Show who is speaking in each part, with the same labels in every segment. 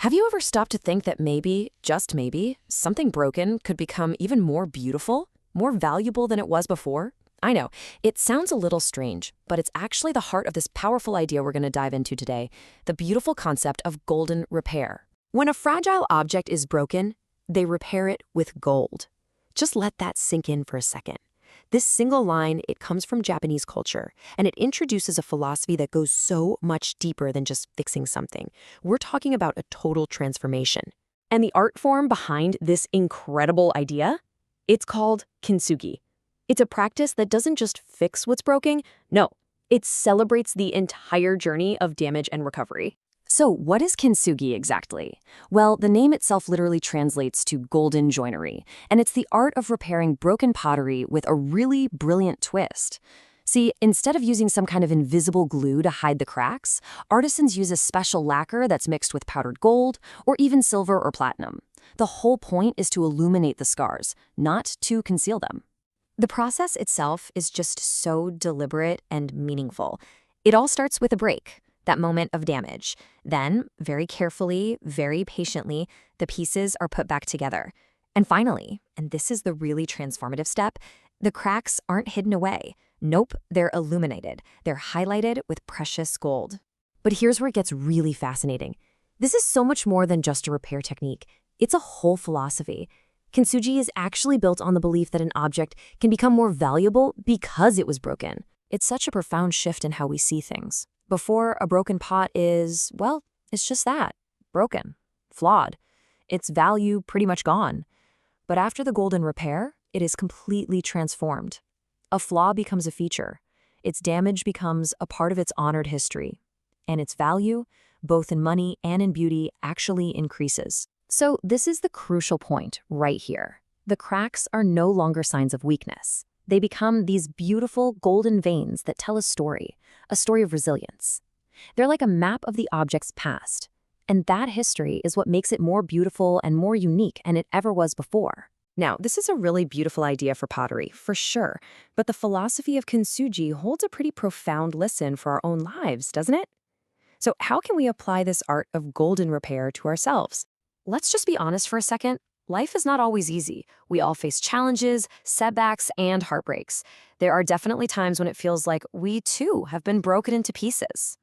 Speaker 1: Have you ever stopped to think that maybe, just maybe, something broken could become even more beautiful, more valuable than it was before? I know, it sounds a little strange, but it's actually the heart of this powerful idea we're going to dive into today, the beautiful concept of golden repair. When a fragile object is broken, they repair it with gold. Just let that sink in for a second. This single line, it comes from Japanese culture, and it introduces a philosophy that goes so much deeper than just fixing something. We're talking about a total transformation. And the art form behind this incredible idea? It's called kintsugi. It's a practice that doesn't just fix what's broken, no, it celebrates the entire journey of damage and recovery. So what is kintsugi exactly? Well, the name itself literally translates to golden joinery, and it's the art of repairing broken pottery with a really brilliant twist. See, instead of using some kind of invisible glue to hide the cracks, artisans use a special lacquer that's mixed with powdered gold or even silver or platinum. The whole point is to illuminate the scars, not to conceal them. The process itself is just so deliberate and meaningful. It all starts with a break, that moment of damage. Then, very carefully, very patiently, the pieces are put back together. And finally, and this is the really transformative step, the cracks aren't hidden away. Nope, they're illuminated. They're highlighted with precious gold. But here's where it gets really fascinating. This is so much more than just a repair technique. It's a whole philosophy. Kintsugi is actually built on the belief that an object can become more valuable because it was broken. It's such a profound shift in how we see things. Before, a broken pot is, well, it's just that, broken, flawed. Its value pretty much gone. But after the golden repair, it is completely transformed. A flaw becomes a feature. Its damage becomes a part of its honored history. And its value, both in money and in beauty, actually increases. So this is the crucial point right here. The cracks are no longer signs of weakness. They become these beautiful golden veins that tell a story of resilience. They're like a map of the object's past. And that history is what makes it more beautiful and more unique than it ever was before. Now, this is a really beautiful idea for pottery, for sure. But the philosophy of kintsugi holds a pretty profound lesson for our own lives, doesn't it? So how can we apply this art of golden repair to ourselves? Let's just be honest for a second. Life is not always easy. We all face challenges, setbacks, and heartbreaks. There are definitely times when it feels like we, too, have been broken into pieces.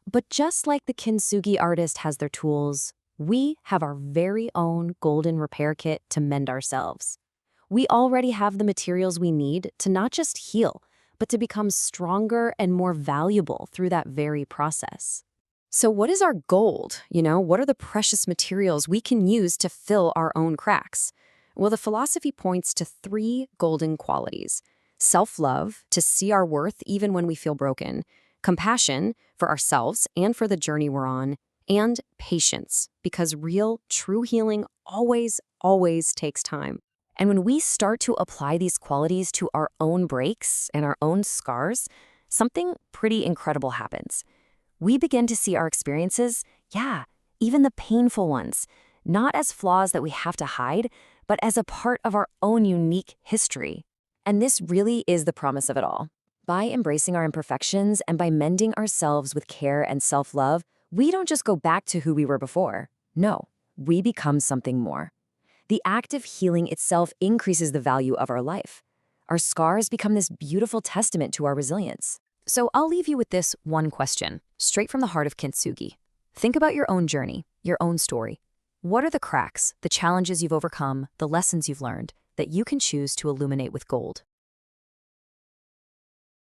Speaker 1: But just like the kintsugi artist has their tools, we have our very own golden repair kit to mend ourselves. We already have the materials we need to not just heal, but to become stronger and more valuable through that very process. So what is our gold? What are the precious materials we can use to fill our own cracks? Well, the philosophy points to 3 golden qualities. Self-love, to see our worth even when we feel broken. Compassion, for ourselves and for the journey we're on. And patience, because real, true healing always takes time. And when we start to apply these qualities to our own breaks and our own scars, something pretty incredible happens. We begin to see our experiences, even the painful ones, not as flaws that we have to hide, but as a part of our own unique history. And this really is the promise of it all. By embracing our imperfections and by mending ourselves with care and self-love, we don't just go back to who we were before. No, we become something more. The act of healing itself increases the value of our life. Our scars become this beautiful testament to our resilience. So I'll leave you with this one question, straight from the heart of kintsugi. Think about your own journey, your own story. What are the cracks, the challenges you've overcome, the lessons you've learned that you can choose to illuminate with gold?